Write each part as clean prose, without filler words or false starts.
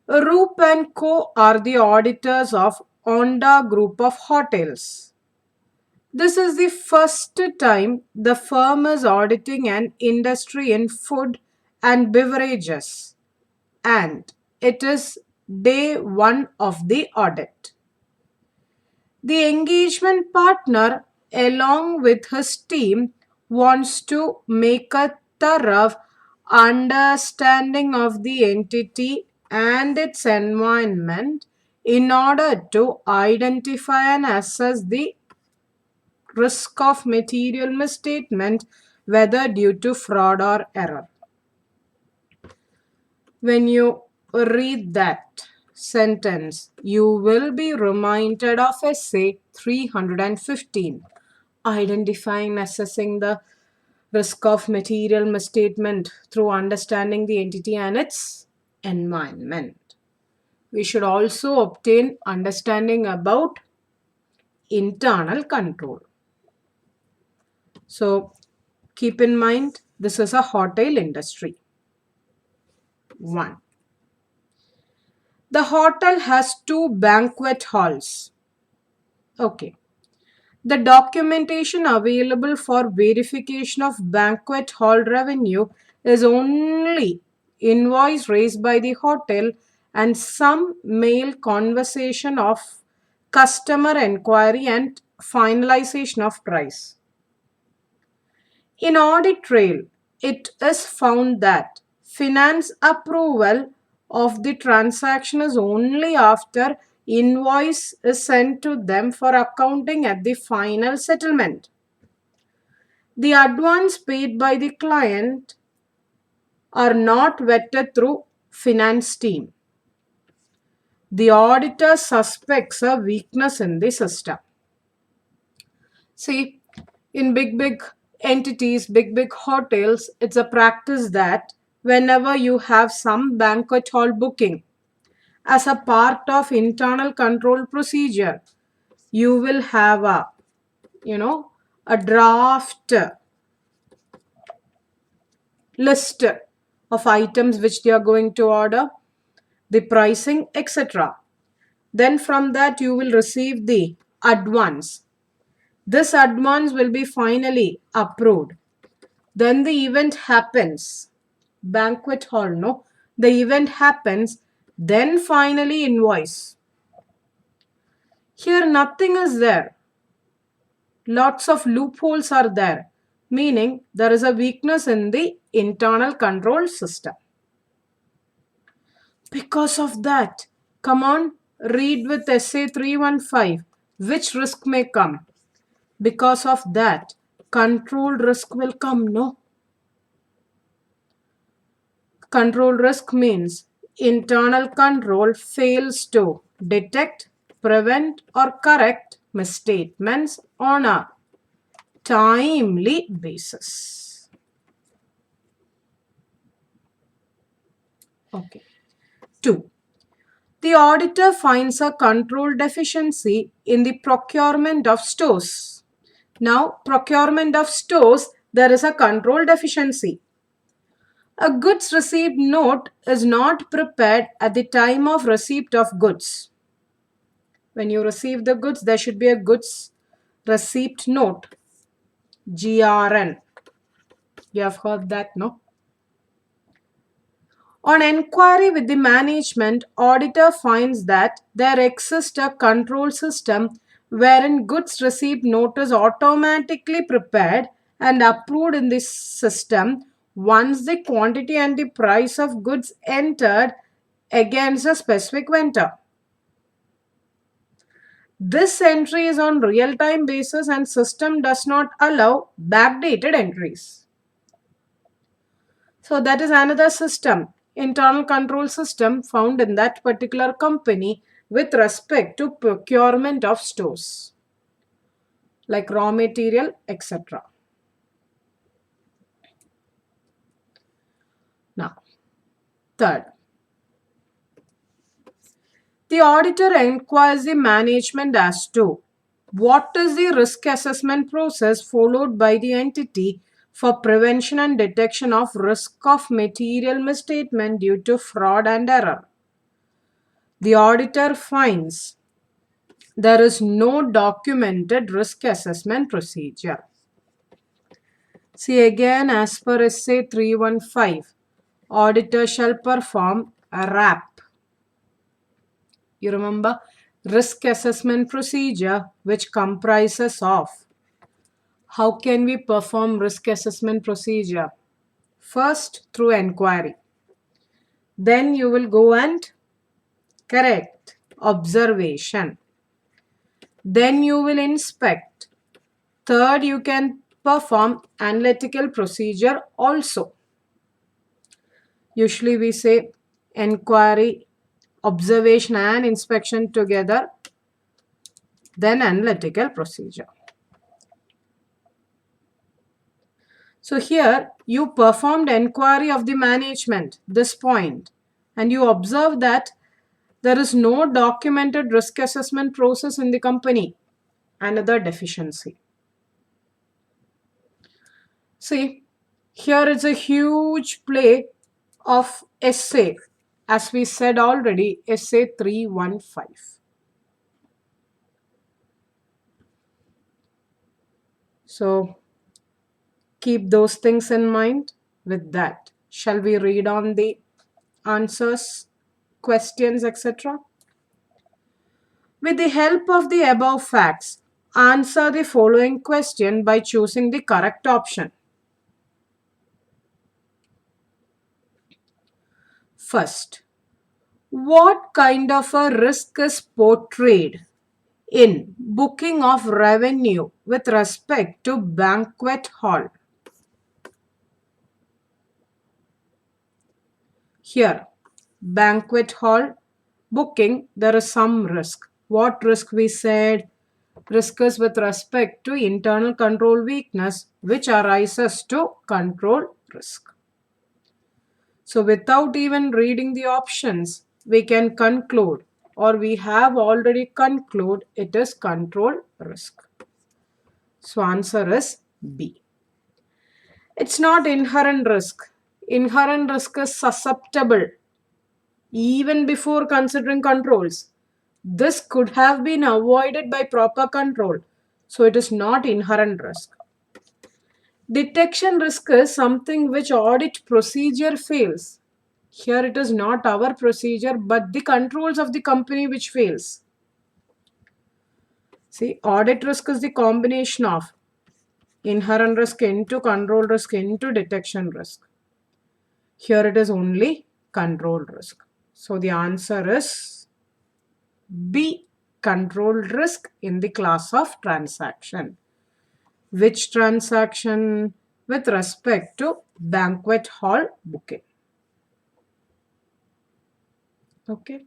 Roop and Co. are the auditors of Onda Group of Hotels. This is the first time the firm is auditing an industry in food and beverages, and it is day one of the audit. The engagement partner, along with his team, wants to make a thorough understanding of the entity and its environment in order to identify and assess the risk of material misstatement, whether due to fraud or error. When you read that sentence, you will be reminded of essay 315, identifying and assessing the risk of material misstatement through understanding the entity and its environment. We should also obtain understanding about internal control. So keep in mind, this is a hotel industry. 1. The hotel has 2 banquet halls. Okay. The documentation available for verification of banquet hall revenue is only invoice raised by the hotel and some mail conversation of customer enquiry and finalization of price. In audit trail, it is found that finance approval of the transaction is only after invoice is sent to them for accounting at the final settlement. The advance paid by the client are not vetted through finance team. The auditor suspects a weakness in the system. See, in big entities, big hotels, it's a practice that whenever you have some banquet hall booking as a part of internal control procedure, you will have a draft list of items which they are going to order, the pricing, etc. Then from that you will receive the advance. This advance will be finally approved. Then the event happens. Banquet hall, no? The event happens, then finally invoice. Here nothing is there. Lots of loopholes are there, meaning there is a weakness in the internal control system. Because of that, come on, read with essay 315. Which risk may come? Because of that, controlled risk will come, no? Control risk means internal control fails to detect, prevent, or correct misstatements on a timely basis. Okay. 2. The auditor finds a control deficiency in the procurement of stores. Now, procurement of stores, there is a control deficiency. A goods receipt note is not prepared at the time of receipt of goods. When you receive the goods, there should be a goods receipt note, GRN. You have heard that, no? On enquiry with the management, auditor finds that there exists a control system wherein goods receipt note is automatically prepared and approved in this system once the quantity and the price of goods entered against a specific vendor. This entry is on real-time basis and system does not allow backdated entries. So that is another system, internal control system found in that particular company with respect to procurement of stores like raw material, etc. Now, third, the auditor inquires the management as to what is the risk assessment process followed by the entity for prevention and detection of risk of material misstatement due to fraud and error. The auditor finds there is no documented risk assessment procedure. See again, as per SA 315, auditor shall perform a RAP. You remember, risk assessment procedure, which comprises of, how can we perform risk assessment procedure? First, through inquiry. Then you will go and correct observation. Then you will inspect. Third, you can perform analytical procedure also. Usually we say inquiry, observation and inspection together, then analytical procedure. So here you performed inquiry of the management, this point, and you observe that there is no documented risk assessment process in the company, another deficiency. See, here is a huge play of SA, as we said already, SA 315. So keep those things in mind. With that, shall we read on the answers, questions, etc.? With the help of the above facts, answer the following question by choosing the correct option. First, what kind of a risk is portrayed in booking of revenue with respect to banquet hall? Here, banquet hall booking, there is some risk. What risk we said? Risk is with respect to internal control weakness, which arises to control risk. So without even reading the options, we can conclude, or we have already concluded, it is control risk. So answer is B. It's not inherent risk. Inherent risk is susceptible even before considering controls. This could have been avoided by proper control. So it is not inherent risk. Detection risk is something which audit procedure fails. Here it is not our procedure but the controls of the company which fails. See, audit risk is the combination of inherent risk into control risk into detection risk. Here it is only control risk. So the answer is B, control risk in the class of transaction. Which transaction? With respect to banquet hall booking. Okay.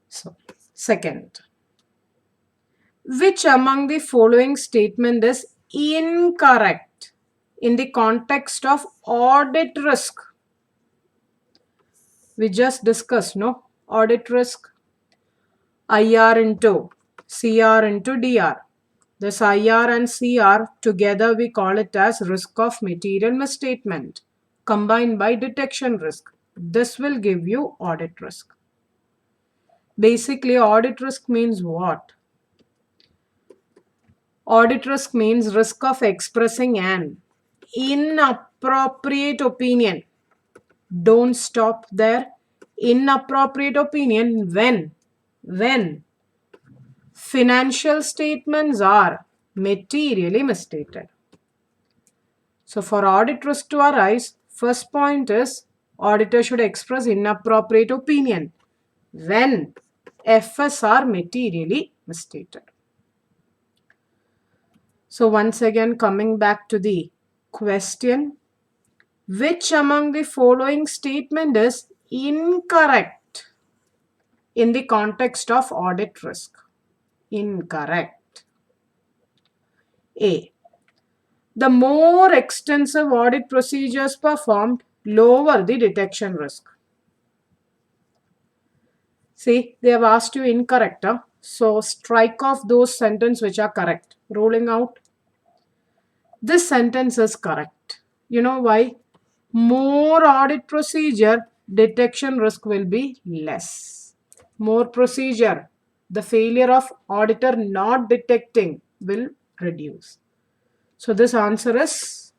So, second, which among the following statement is incorrect in the context of audit risk? We just discussed, no? Audit risk, IR into CR into DR. This IR and CR together we call it as risk of material misstatement combined by detection risk. This will give you audit risk. Basically, audit risk means what? Audit risk means risk of expressing an inappropriate opinion. Don't stop there. Inappropriate opinion when financial statements are materially misstated. So for audit risk to arise, first point is auditor should express inappropriate opinion when FS are materially misstated. So once again, coming back to the question, which among the following statement is incorrect in the context of audit risk? Incorrect. A. The more extensive audit procedures performed lower the detection risk. See, they have asked you incorrect. Huh? So strike off those sentences which are correct. Ruling out. This sentence is correct. You know why? More audit procedure detection risk will be less. More procedure, the failure of auditor not detecting will reduce. So this answer is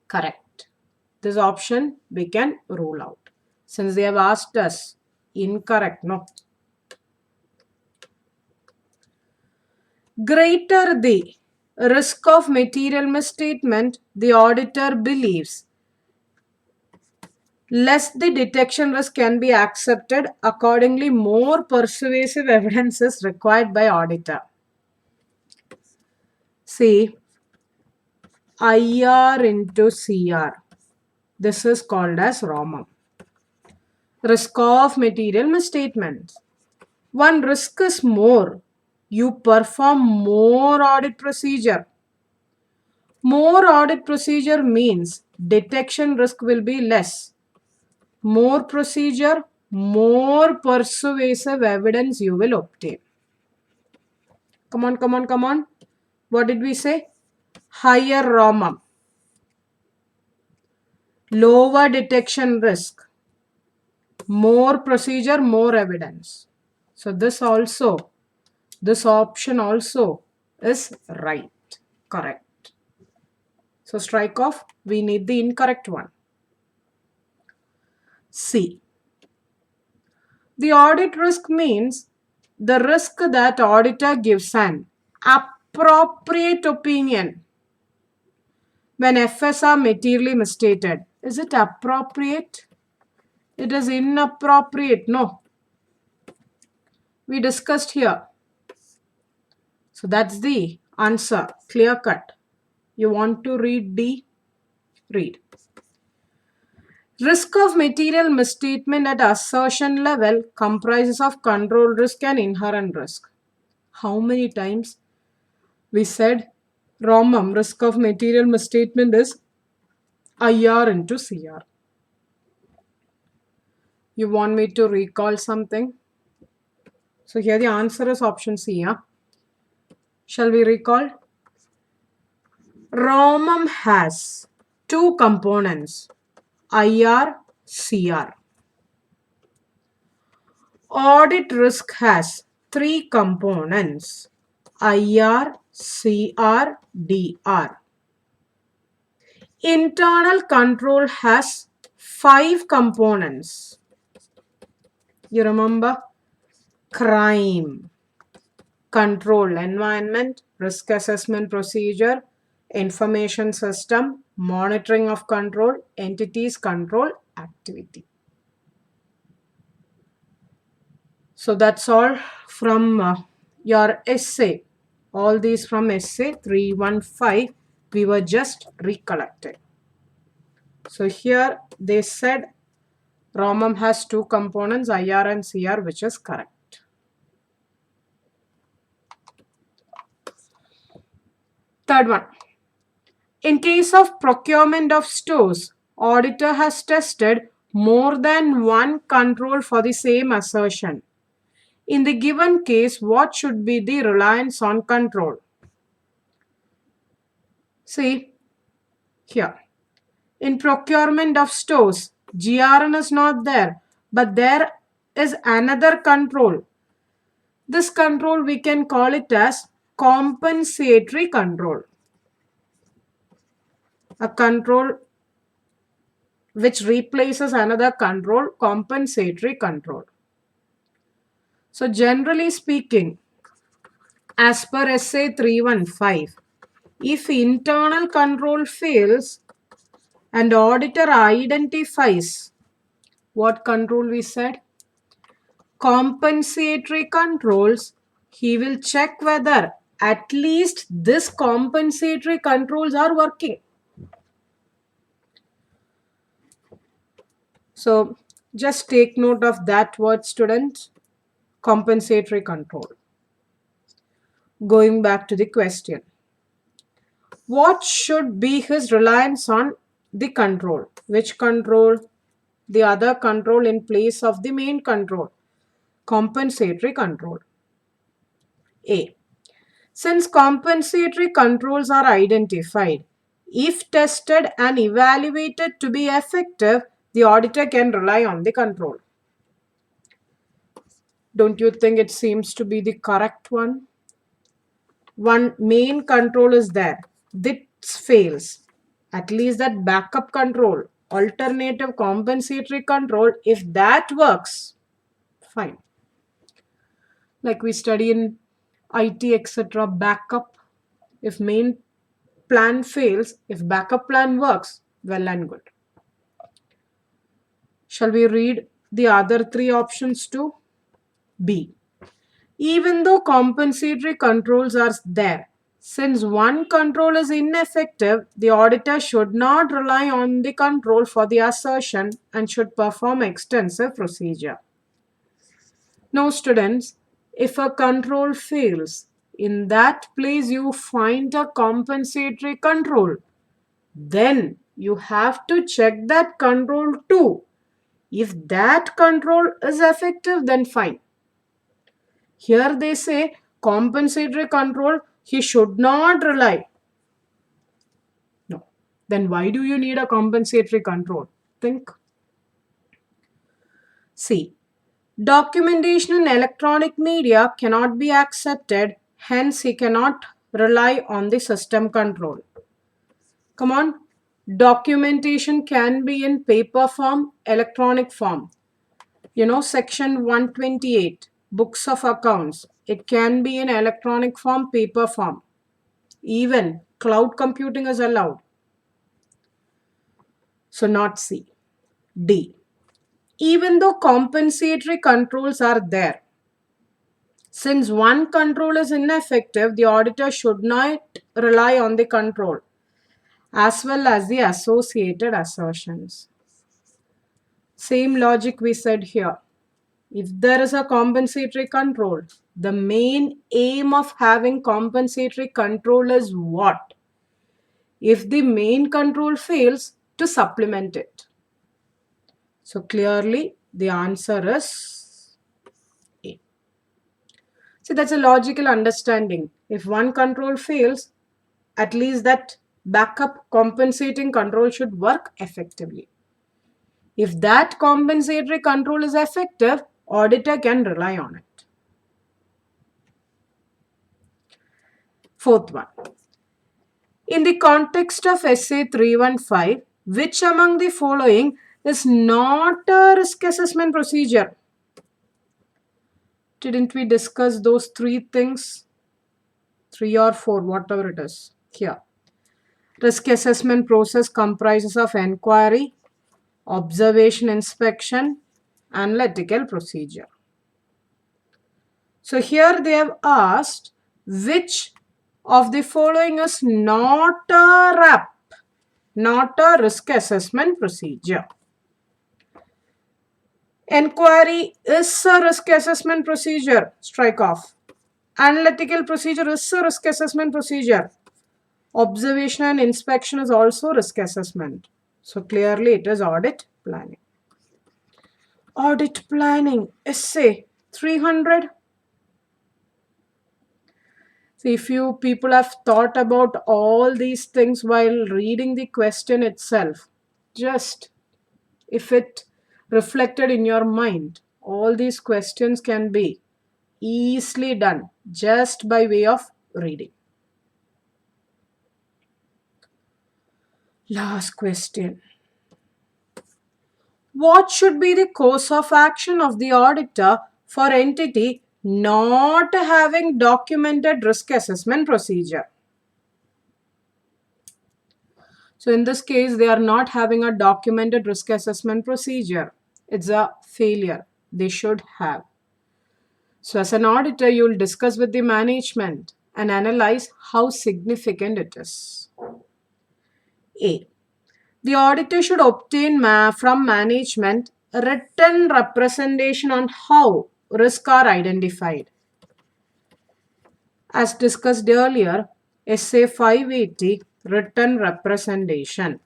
correct. This option we can rule out. Since they have asked us incorrect, no. Greater the risk of material misstatement, the auditor believes, less the detection risk can be accepted. Accordingly, more persuasive evidence is required by auditor. See, IR into CR. This is called as ROMM. Risk of material misstatements. One risk is more. You perform more audit procedure. More audit procedure means detection risk will be less. More procedure, more persuasive evidence you will obtain. Come on, come on, come on. What did we say? Higher ROMM. Lower detection risk. More procedure, more evidence. So this option also is right, correct. So strike off, we need the incorrect one. C. The audit risk means the risk that auditor gives an appropriate opinion when FS are materially misstated. Is it appropriate? It is inappropriate. No. We discussed here. So that's the answer. Clear cut. You want to read D? Read. Risk of material misstatement at assertion level comprises of control risk and inherent risk. How many times we said ROMM, risk of material misstatement, is IR into CR. You want me to recall something? So here the answer is option C. Yeah? Shall we recall? ROMM has two components, IR, CR. Audit risk has three components, IR, CR, DR. Internal control has 5 components. You remember? Crime, control, environment, risk assessment procedure, information system, monitoring of control, entities control, activity. So that's all from your essay. All these from essay 315. We were just recollected. So here they said ROMM has two components, IR and CR, which is correct. Third one. In case of procurement of stores, auditor has tested more than one control for the same assertion. In the given case, what should be the reliance on control? See, here. In procurement of stores, GRN is not there, but there is another control. This control we can call it as compensatory control. A control which replaces another control, compensatory control. So generally speaking, as per essay 315, if internal control fails and auditor identifies what control we said? Compensatory controls, he will check whether at least this compensatory controls are working. So just take note of that word, students. Compensatory control. Going back to the question. What should be his reliance on the control? Which control? The other control in place of the main control. Compensatory control. A. Since compensatory controls are identified, if tested and evaluated to be effective, the auditor can rely on the control. Don't you think it seems to be the correct one? One main control is there. This fails. At least that backup control, alternative compensatory control, if that works, fine. Like we study in IT, etc., backup. If main plan fails, if backup plan works, well and good. Shall we read the other three options too? B. Even though compensatory controls are there, since one control is ineffective, the auditor should not rely on the control for the assertion and should perform extensive procedure. Now, students, if a control fails, in that place you find a compensatory control, then you have to check that control too. If that control is effective, then fine. Here they say compensatory control, he should not rely. No. Then why do you need a compensatory control? Think. See, documentation in electronic media cannot be accepted, hence he cannot rely on the system control. Come on. Documentation can be in paper form, electronic form. Section 128, books of accounts. It can be in electronic form, paper form. Even cloud computing is allowed. So not C. D. Even though compensatory controls are there, since one control is ineffective, the auditor should not rely on the control as well as the associated assertions. Same logic we said here. If there is a compensatory control, the main aim of having compensatory control is what? If the main control fails, to supplement it. So clearly the answer is A. See, that's a logical understanding. If one control fails, at least that backup compensating control should work effectively. If that compensatory control is effective, auditor can rely on it. Fourth one. In the context of Essay 315, which among the following is not a risk assessment procedure? Didn't we discuss those three things? 3 or 4, whatever it is. Here. Risk assessment process comprises of inquiry, observation, inspection, analytical procedure. So here they have asked which of the following is not a RAP, not a risk assessment procedure. Inquiry is a risk assessment procedure, strike off. Analytical procedure is a risk assessment procedure. Observation and inspection is also risk assessment. So clearly it is audit planning. Audit planning, essay 300. See, if you people have thought about all these things while reading the question itself, just if it reflected in your mind, all these questions can be easily done just by way of reading. Last question. What should be the course of action of the auditor for entity not having documented risk assessment procedure? So in this case, they are not having a documented risk assessment procedure. It's a failure. They should have. So as an auditor, you will discuss with the management and analyze how significant it is. A. The auditor should obtain from management a written representation on how risks are identified. As discussed earlier, Essay 580, written representation.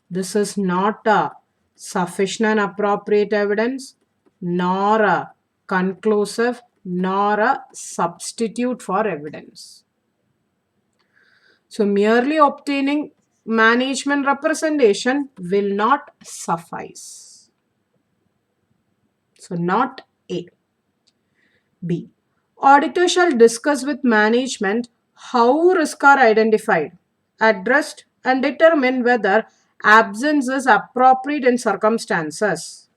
This is not a sufficient and appropriate evidence, nor a conclusive, nor a substitute for evidence. So merely obtaining management representation will not suffice. So not A. B. Auditor shall discuss with management how risks are identified, addressed, and determine whether absence is appropriate in circumstances.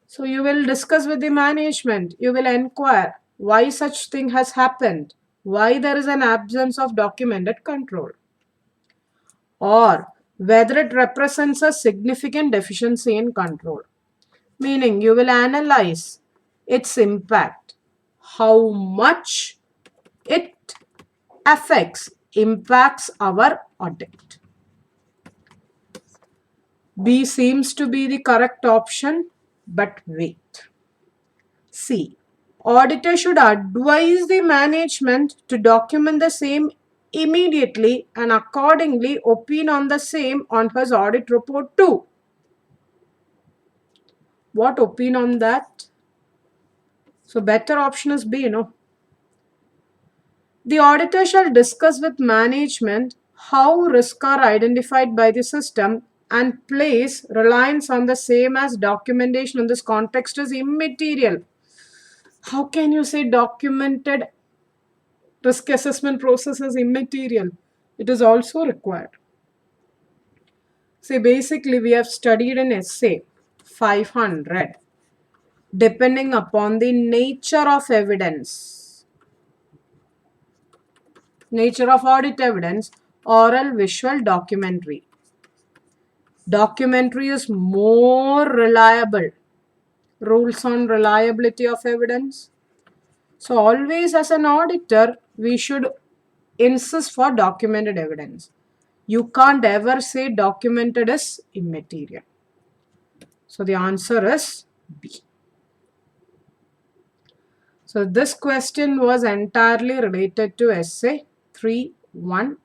So you will discuss with the management, you will inquire why such thing has happened, why there is an absence of documented control, or whether it represents a significant deficiency in control. Meaning you will analyze its impact, how much it impacts our audit. B seems to be the correct option, but wait. C. Auditor should advise the management to document the same immediately and accordingly opine on the same on his audit report too. What opine on that? So better option is B, no? The auditor shall discuss with management how risks are identified by the system and place reliance on the same as documentation in this context is immaterial. How can you say documented risk assessment process is immaterial? It is also required. Say basically we have studied in essay 500 depending upon the nature of evidence. Nature of audit evidence, oral, visual, documentary. Documentary is more reliable. Rules on reliability of evidence. So always as an auditor, we should insist for documented evidence. You can't ever say documented is immaterial. So the answer is B. So this question was entirely related to essay 3.1